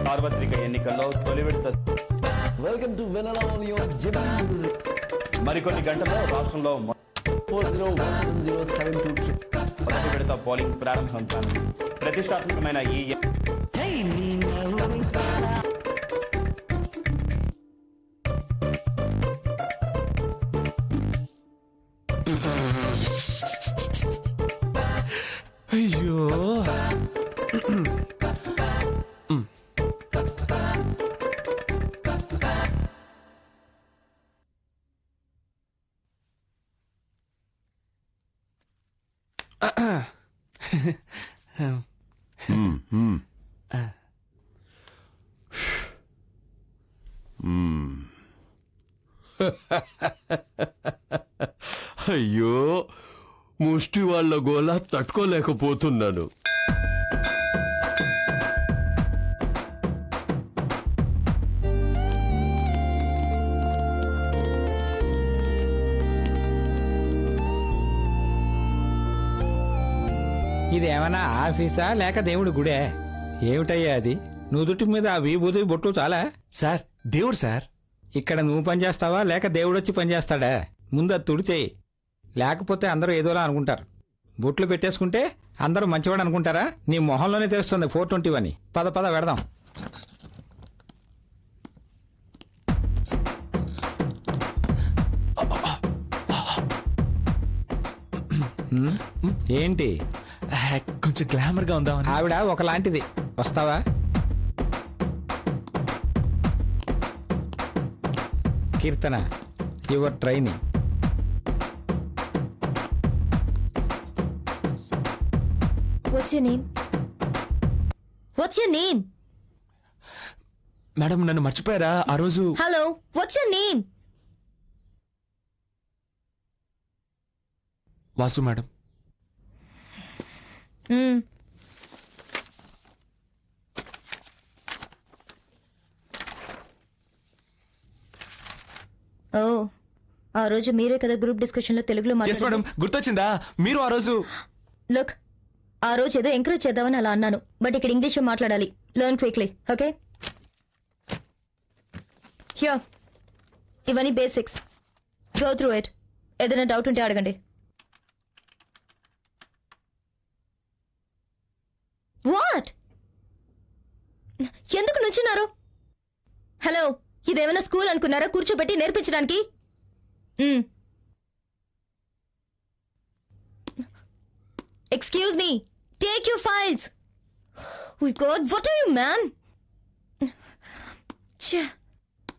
సార్వత్రిక ఎన్నికల్లో తొలి విడత. వెల్కమ్ టు వెనలా ఆన్ యువర్ జిమ్ మ్యూజిక్. మరికొన్ని గంటల్లో రాష్ట్రంలో 40100723 మొదటి విడత పోలింగ్ ప్రారంభం కానుంది. ప్రతిష్టాత్మకమైన ఈ అయ్యో అయ్యో ముష్టి వాళ్ళ గోల తట్టుకోలేకపోతున్నాను. ఇదేమన్నా ఆఫీసా లేక దేవుడి గుడే? ఏమిటయ్యా అది? నుదుటి మీద ఆ విభూతి బొట్టు చాలా. సార్ దేవుడు సార్. ఇక్కడ నువ్వు పనిచేస్తావా లేక దేవుడొచ్చి పనిచేస్తాడా? ముందు అది తుడితే, లేకపోతే అందరూ ఏదోలా అనుకుంటారు. బొట్లు పెట్టేసుకుంటే అందరూ మంచివాడు అనుకుంటారా? నీ మొహంలోనే తెలుస్తుంది 420 అని. పద పద వెడదాం. ఏంటి కొంచెం గ్లామర్ గా ఉందా? ఆవిడ ఒకలాంటిది. వస్తావా? Keerthana, your training. What's your name? What's your name? Madam నన్ను మర్చిపోయారా? ఆ రోజు Hello, what's your name? Vasu madam. ఓ, ఆ రోజు మీరే కదా గ్రూప్ డిస్కషన్ లో తెలుగులో ఎస్ మేడం, మాట్లాడారు. గుర్తొచ్చిందా? మీరు ఆ రోజు లుక్, ఆ రోజు ఏదో ఎంకరేజ్ చేద్దామని అలా అన్నాను, బట్ ఇక్కడ ఇంగ్లీష్ మాట్లాడాలి. Learn quickly, okay? హియర్, ఇవన్నీ బేసిక్స్. Go through it. ఏదైనా డౌట్ ఉంటే అడగండి. వాట్? ఎందుకు నుంచున్నారు? హలో, ఇదేమైనా స్కూల్ అనుకున్నారా కూర్చోబెట్టి నేర్పించడానికి? Excuse me, take your files. Oh god, what are you man?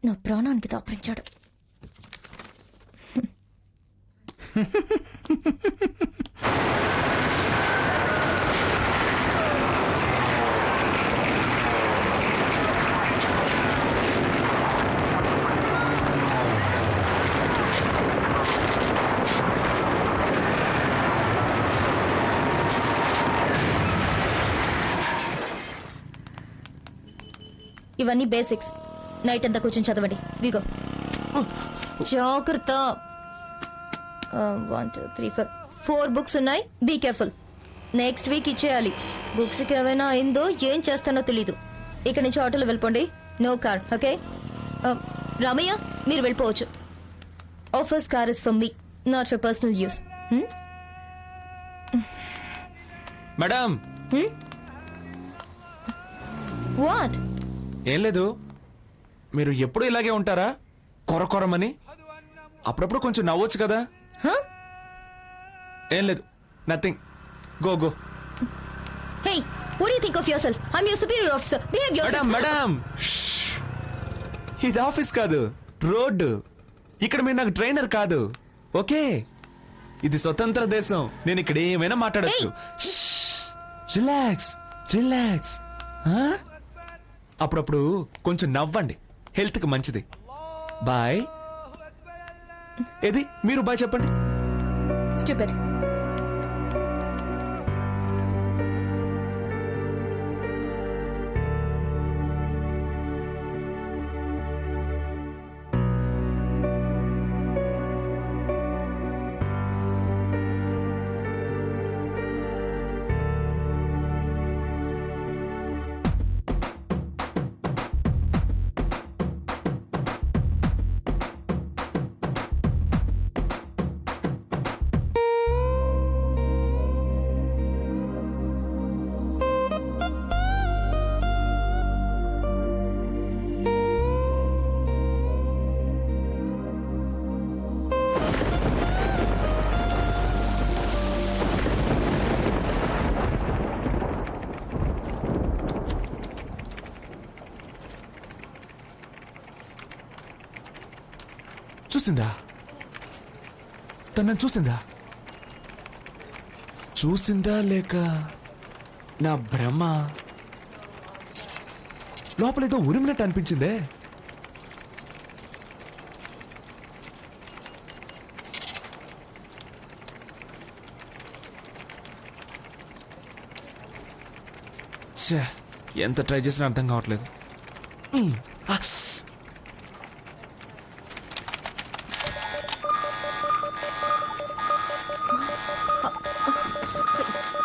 నా ప్రాణానికి దాపరించాడు. ఇవన్నీ బేసిక్స్. నైట్ అంతా కూర్చొని చదవండి. దిగో, జాగ్రత్త. 1 2 3 4 బుక్స్ ఉన్నాయి. Be careful. నెక్స్ట్ వీక్ ఇచ్చేయాలి. బుక్స్ కి ఏమైనా అయిందో ఏం చేస్తానో తెలీదు. ఇక్కడ నుంచి ఆటోలో వెళ్ళిపోండి. No car, okay? రామయ్య, మీరు వెళ్ళిపోవచ్చు. Offers car is for me, not for personal use. Madam. What? ఏం లేదు, మీరు ఎప్పుడు ఇలాగే ఉంటారా? కొరకొరమని. అప్పుడప్పుడు కొంచెం నవ్వచ్చు కదా. ఏం లేదు, nothing. Go go. Hey, what do you think of yourself? I'm your superior officer. Behave yourself. Madam, ఇది ఆఫీస్ కాదు, రోడ్డు. ఇక్కడ మీరు నాకు ట్రైనర్ కాదు, ఓకే? ఇది స్వతంత్ర దేశం. నేను ఇక్కడ ఏమైనా మాట్లాడచ్చు. Relax relax. అప్పుడప్పుడు కొంచెం నవ్వండి, హెల్త్ కి మంచిది. బాయ్. ఏది మీరు బాయ్ చెప్పండి. Stupid. చూసిందా? తనని చూసిందా? చూసిందా లేక నా భ్రమ? లోపలేదో ఉరిమినట్టు అనిపించిందే. ఛే, ఎంత ట్రై చేసినా అర్థం కావట్లేదు. ఆ,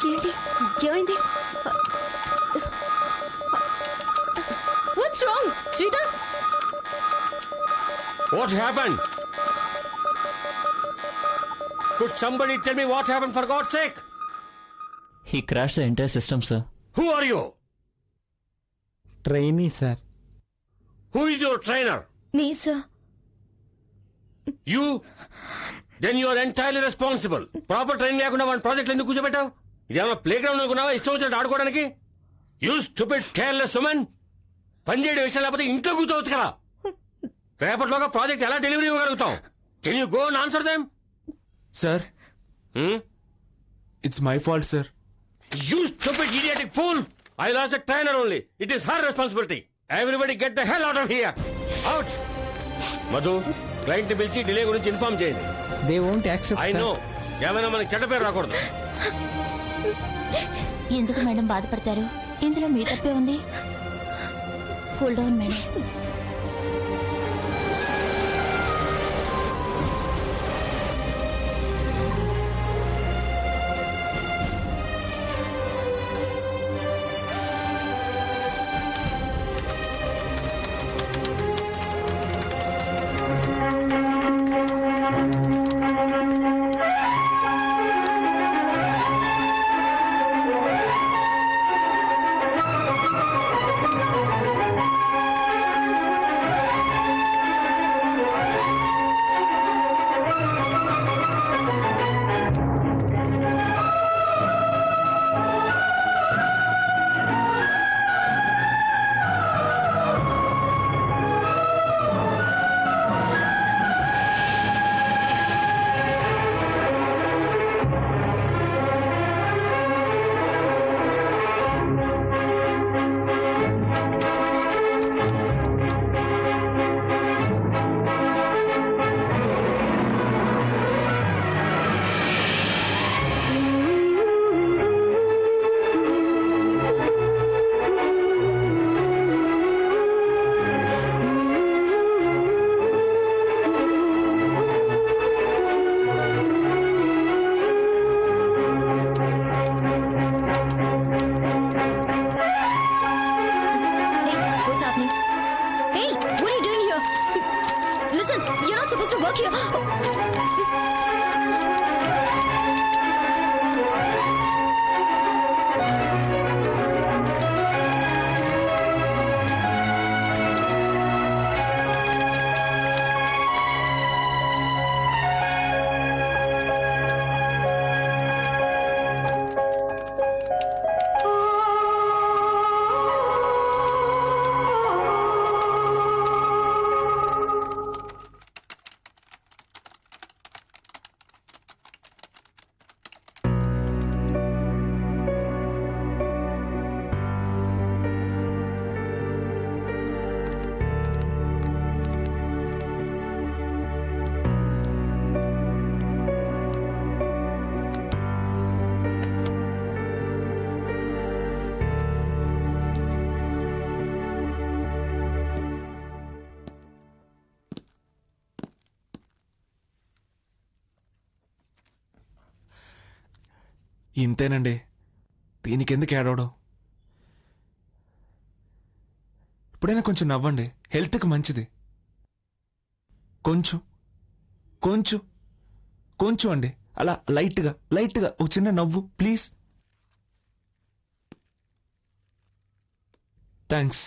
ఏంటి ఏమైంది? What's wrong Sridhar? What happened? Could somebody tell me what happened, for God's sake? He crashed the entire system, sir. Who are you? Trainee sir. Who is your trainer? మీ sir. You? Then you are entirely responsible. Proper training లేకుండా one project ఎందుకు కూర్చోబెట్టావు? ఇదేమన్నా playground అనుకున్నావా ఇష్టం వచ్చినట్టు ఆడుకోవడానికి? You stupid careless women. పనిచేయడం విషయం లేకపోతే ఇంట్లో కూర్చోవచ్చు కదా. రేపటిలోగా ప్రాజెక్ట్ ఎలా డెలివరీ ఇవ్వగలుగుతాం? Can you go and answer them? Sir, it's my fault sir. You stupid idiotic fool! I lost a trainer only. It is her responsibility. Everybody get the hell out of here. Out! Madhu, client పిలిచి delay గురించి inform చేయండి. They won't accept. I know. ఏమైనా మనకి చెడ్డ పేరు రాకూడదు. ఎందుకు madam బాధపడతారు? ఇందులో మీ తప్పే ఉంది. Cool down madam. ఇంతేనండి, దీనికెందుకు ఏడవడం? ఇప్పుడైనా కొంచెం నవ్వండి, హెల్త్కి మంచిది. కొంచెం కొంచెం కొంచెం అండి, అలా లైట్గా లైట్గా ఒక చిన్న నవ్వు ప్లీజ్. థ్యాంక్స్.